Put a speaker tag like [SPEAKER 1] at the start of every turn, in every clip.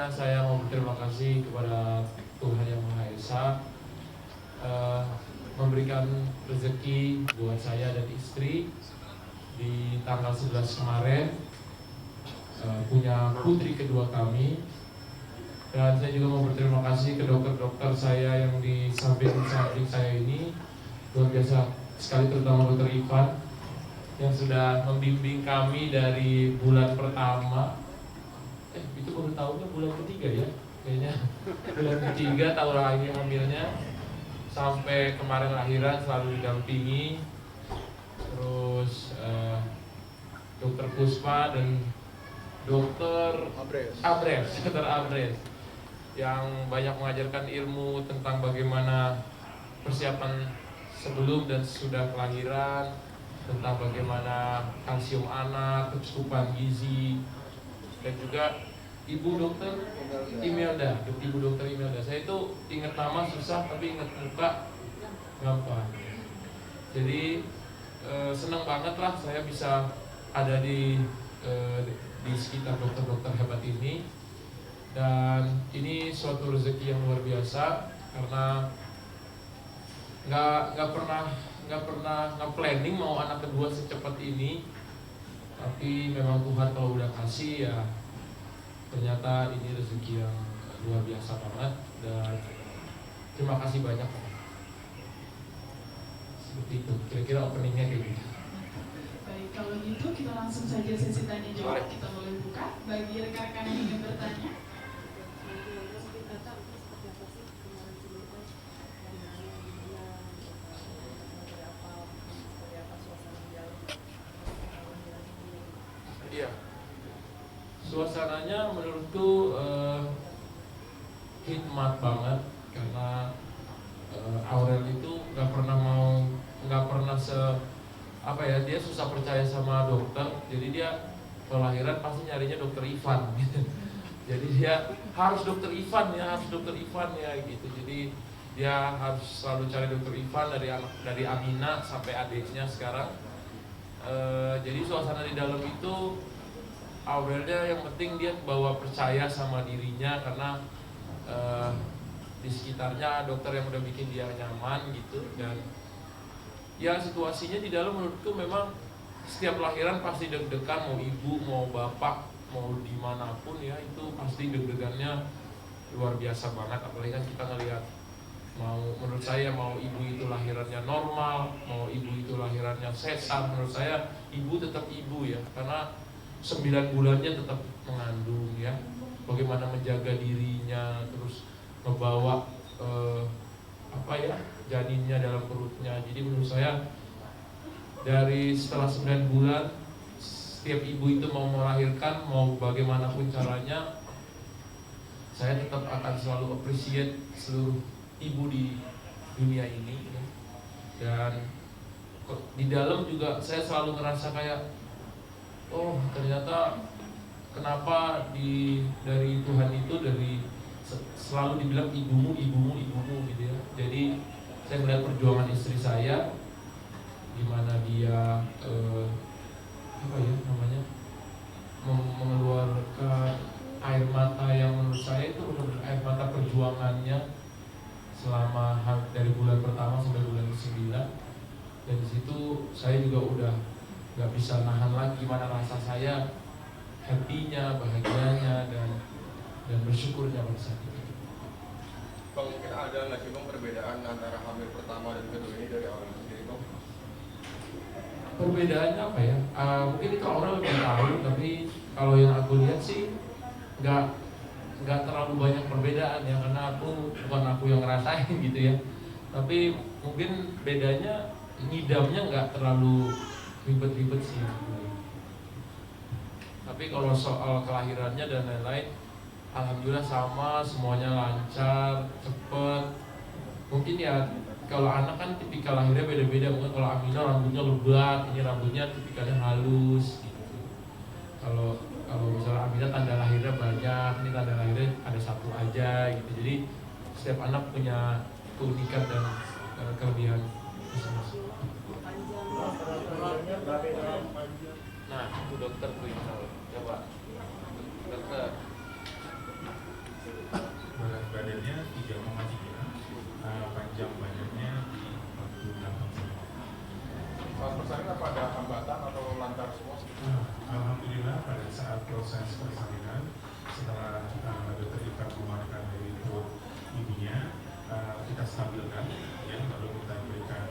[SPEAKER 1] Sebelumnya saya mau berterima kasih kepada Tuhan Yang Maha Esa memberikan rezeki buat saya dan istri di tanggal 11 kemarin, punya putri kedua kami. Dan saya juga mau berterima kasih ke dokter-dokter saya yang di samping saya ini, luar biasa sekali, terutama dokter Ivan yang sudah membimbing kami dari bulan pertama. Itu baru tahunnya bulan ketiga ya, kayaknya bulan ketiga tahun lagi hamilnya, sampai kemarin lahiran selalu didampingi. Terus dokter Puspa dan dokter Abres yang banyak mengajarkan ilmu tentang bagaimana persiapan sebelum dan sesudah kelahiran, tentang bagaimana kalsium anak, kecukupan gizi, dan juga Ibu Dokter Imelda. Saya itu ingat nama susah, tapi ingat muka gampang. Jadi senang banget lah saya bisa ada di sekitar dokter-dokter hebat ini. Dan ini suatu rezeki yang luar biasa, karena nggak pernah nge-planning mau anak kedua secepat ini. Tapi memang Tuhan kalau udah kasih ya, ternyata ini rezeki yang luar biasa banget. Dan terima kasih banyak. Seperti itu, kira-kira openingnya kayak gitu.
[SPEAKER 2] Baik, kalau gitu kita langsung saja sesi tanya jawab. Kita boleh buka bagi rekan-rekan yang ingin bertanya.
[SPEAKER 1] Iya, suasananya menurutku hikmat banget, karena Aurel itu nggak pernah dia susah percaya sama dokter. Jadi dia kelahiran pasti nyarinya dokter Ivan gitu. Jadi dia harus dokter Ivan ya gitu. Jadi dia harus selalu cari dokter Ivan dari Amina sampai adiknya sekarang. Jadi suasana di dalam itu, Aurelnya yang penting dia bawa percaya sama dirinya, karena di sekitarnya dokter yang udah bikin dia nyaman gitu. Dan ya situasinya di dalam menurutku memang setiap lahiran pasti deg-degan, mau ibu, mau bapak, mau dimanapun ya, itu pasti deg-degannya luar biasa banget. Apalagi kan kita ngelihat, menurut saya mau ibu itu lahirannya normal, mau ibu itu lahirannya sesar, menurut saya ibu tetap ibu ya, karena 9 bulannya tetap mengandung ya. Bagaimana menjaga dirinya, terus membawa janinnya dalam perutnya. Jadi menurut saya dari setelah 9 bulan, setiap ibu itu mau melahirkan, mau bagaimanapun caranya, saya tetap akan selalu appreciate seluruh ibu di dunia ini ya. Dan di dalam juga saya selalu ngerasa kayak, oh ternyata kenapa dari Tuhan itu selalu dibilang ibumu gitu ya. Jadi saya melihat perjuangan istri saya, gimana dia mengeluarkan air mata yang menurut saya itu benar-benar air mata perjuangannya selama dari bulan pertama sampai bulan ke-9. Dan di situ saya juga udah nggak bisa nahan lagi gimana rasa saya, happy-nya, bahagianya, dan bersyukurnya pada saat itu.
[SPEAKER 3] Bang, mungkin ada nggak sih Bang perbedaan antara hamil pertama dan kedua ini dari awal sendiri Bang?
[SPEAKER 1] Perbedaannya apa ya? Mungkin itu orang lebih tahu, tapi kalau yang aku lihat sih nggak terlalu banyak perbedaan ya, karena bukan aku yang ngerasain gitu ya. Tapi mungkin bedanya ngidamnya nggak terlalu ribet-ribet sih. Tapi kalau soal kelahirannya dan lain-lain, alhamdulillah sama, semuanya lancar, cepet. Mungkin ya kalau anak kan tipikal lahirnya beda-beda. Mungkin kalau Amina rambutnya lebat, ini rambutnya tipikalnya halus gitu. Kalau misalnya Amina tanda lahirnya banyak, ini tanda lahirnya ada satu aja gitu. Jadi setiap anak punya keunikan dan kelebihan masing-masing. Nah, itu dokter tuh yang tahu. Coba dokter.
[SPEAKER 4] saat proses persalinan setelah dokter Ika mengeluarkan dari perut ibunya, kita stabilkan, ya, lalu kita berikan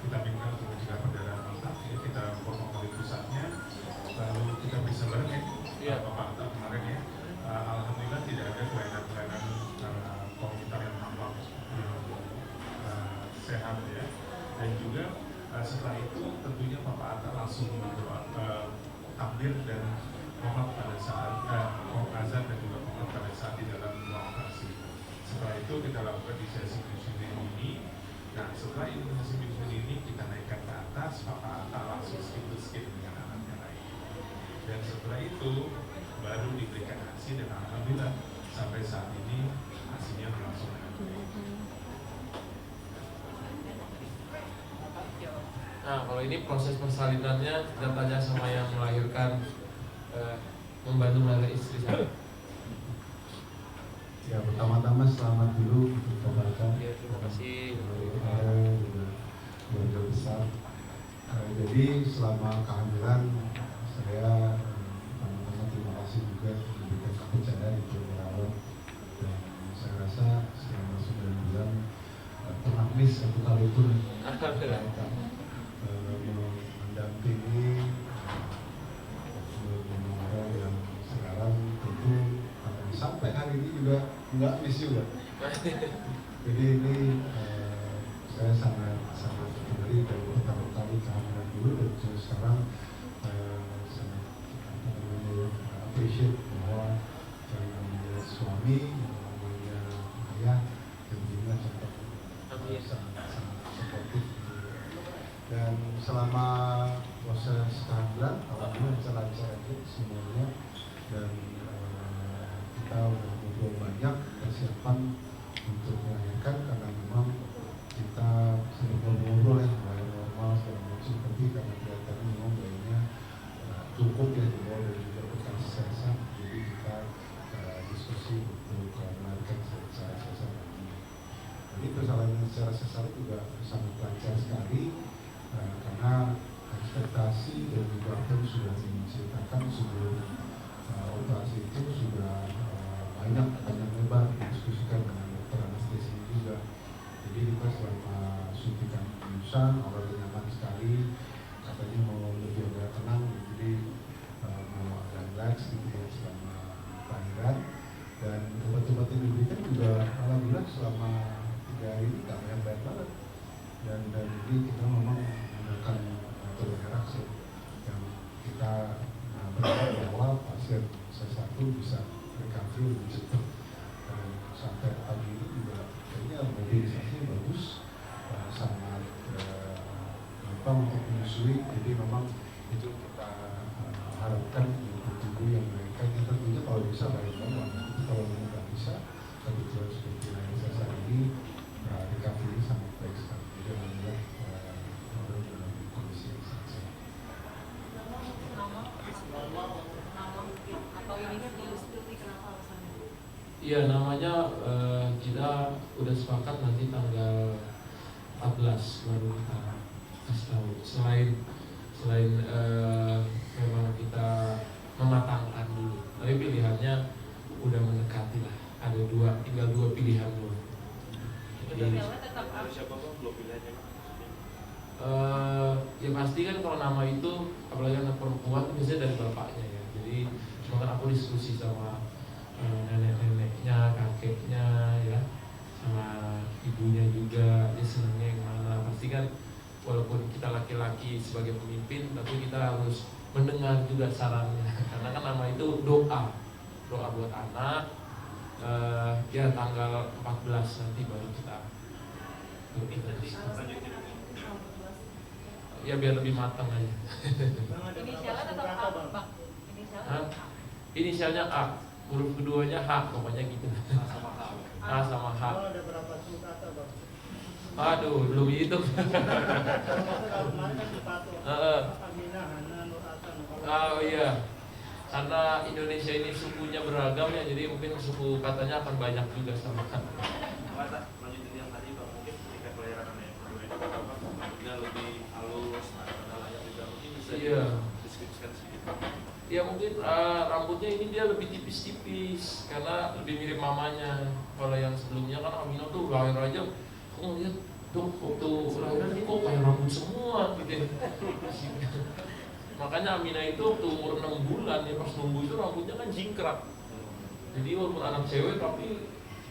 [SPEAKER 4] vitamin K untuk mencegah perdarahan otak, ya, kita formulasi pusatnya, lalu kita bisa bareng ya, Bapak Atta kemarin ya. Alhamdulillah tidak ada kelainan-kelainan komunitas yang tampak sehat ya, dan juga setelah itu tentunya Bapak Atta langsung takbir dan qomat pada saat azan dan juga qomat pada saat di dalam ruang operasi. Setelah itu kita lakukan imunisasi ini. Nah, setelah imunisasi ini kita naikkan ke atas, Bapak Atta langsung skin to skin dengan anaknya naik. Dan setelah itu baru diberikan ASI dan alhamdulillah sampai saat ini ASI-nya berlangsung dengan baik.
[SPEAKER 1] Nah, kalau ini proses persalinannya kita tanya sama yang melahirkan, membantu melahirkan istri saya.
[SPEAKER 5] Ya, pertama-tama selamat dulu untuk keluarga.
[SPEAKER 1] Ya, terima kasih.
[SPEAKER 5] Keluarga besar. Jadi selama kehamilan saya pertama-tama terima kasih juga memberikan kepercayaan untuk merawat, dan saya rasa selama 9 bulan pernah miss satu kali pun mendampingi orang yang sekarang tentu sampai hari ini juga nggak miss juga. Jadi ini saya sangat beri dari pertama kali kehamilan dulu dan sekarang sangat appreciate bahwa yang namanya suami, yang namanya ayah, tentunya contoh sangat supportif. Dan selama proses kehamilan, alhamdulillah bisa lancar aja semuanya, dan kita udah ngobrol banyak persiapan untuk melahirkan karena memang kita sering ngobrol ya, mulai normal segala macam, tapi karena kelihatannya memang bayinya cukup ya di bawah dan juga bukan sesar, jadi kita diskusi untuk melahirkan secara sesar lagi. Jadi persalinan secara sesar juga sangat lancar sekali karena ekspektasi dan juga apa yang sudah diceritakan sebelum operasi itu sudah banyak lebar didiskusikan dengan dokter anestesi juga. Jadi kita selama suntikan infusan awalnya nyaman sekali, katanya mau lebih agak tenang, jadi mau agak relax gitu ya selama kelahiran. Dan obat-obat yang diberikan juga alhamdulillah selama 3 hari ini gak banyak banget. Dan ini kita memang menggunakan metode Herax yang kita berharap bahwa pasien C1 bisa recovery lebih cepat. Dan sampai pagi ini juga kayaknya mobilisasinya bagus, sangat gampang untuk menyusui. Jadi memang itu kita harapkan untuk tubuh yang mereka yang tentunya kalau bisa baik banget. Tapi kalau memang nggak bisa, kebetulan seperti yang saya saat ini recovery sangat baik sekali. Jadi alhamdulillah orang dalam kondisi yang sangat sehat.
[SPEAKER 1] Iya, namanya kita udah sepakat nanti tanggal 14 baru kita kasih tahu. Selain memang kita mematangkan dulu, tapi pilihannya udah mendekati lah. Ada tinggal dua pilihan dulu. Jadi
[SPEAKER 3] tetap siapa bang belum pilihannya?
[SPEAKER 1] Ya pasti kan kalau nama itu apalagi anak perempuan itu biasanya dari bapaknya ya. Jadi cuma kan aku diskusi sama nenek-neneknya, kakeknya ya, sama ibunya juga, dia senangnya yang mana. Pasti kan walaupun kita laki-laki sebagai pemimpin, tapi kita harus mendengar juga sarannya. Karena kan nama itu doa buat anak. Ya tanggal 14 nanti baru kita ya biar lebih matang aja.
[SPEAKER 6] Inisialnya tetap A, Bang.
[SPEAKER 1] Inisialnya A, huruf keduanya H, pokoknya gitu. A sama H.
[SPEAKER 7] Ada berapa kata bang?
[SPEAKER 1] Aduh, belum hitung.
[SPEAKER 7] Kalau kemarin kan dipatok. Aminah, Hana, Nur Atan.
[SPEAKER 1] Oh iya, karena Indonesia ini sukunya beragam ya, jadi mungkin suku katanya akan banyak juga sama kan.
[SPEAKER 3] Lanjutin yang tadi bang, mungkin ketika kelahiran anak yang kedua itu maksudnya lebih halus, ada layak juga, mungkin bisa
[SPEAKER 1] Iya.
[SPEAKER 3] diskusikan sedikit.
[SPEAKER 1] tipis-tipis karena lebih mirip mamanya. Kalau yang sebelumnya kan Aminah tuh lahir aja, aku ngeliat tuh waktu lahiran ini kok kayak rambut semua gitu. Makanya Aminah itu waktu umur 6 bulan ya pas nunggu itu rambutnya kan jingkrak. Jadi walaupun anak cewek tapi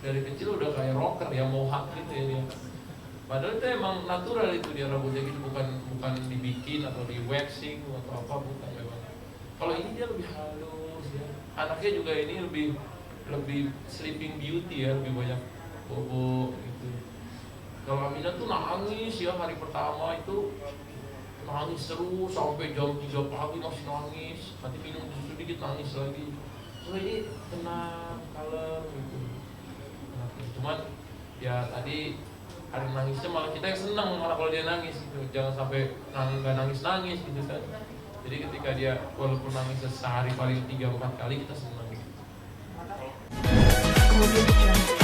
[SPEAKER 1] dari kecil udah kayak rocker ya, mohawk gitu ya dia. Padahal itu emang natural itu dia rambutnya gitu, bukan dibikin atau di waxing atau apa, bukan memang. Kalau ini dia lebih halus ya. Anaknya juga ini lebih sleeping beauty ya, lebih banyak bobo gitu. Kalau Aminah tuh nangis ya hari pertama itu, nangis terus sampai jam 3 pagi masih nangis, nanti minum susu dikit nangis lagi. So ini tenang, kalem gitu. Nah, cuman ya tadi hari nangisnya malah kita yang senang malah kalau dia nangis gitu. Jangan sampai nggak nangis gitu kan. Jadi ketika dia walaupun nangis sehari paling 3-4 kali kita senang.
[SPEAKER 2] Kemudian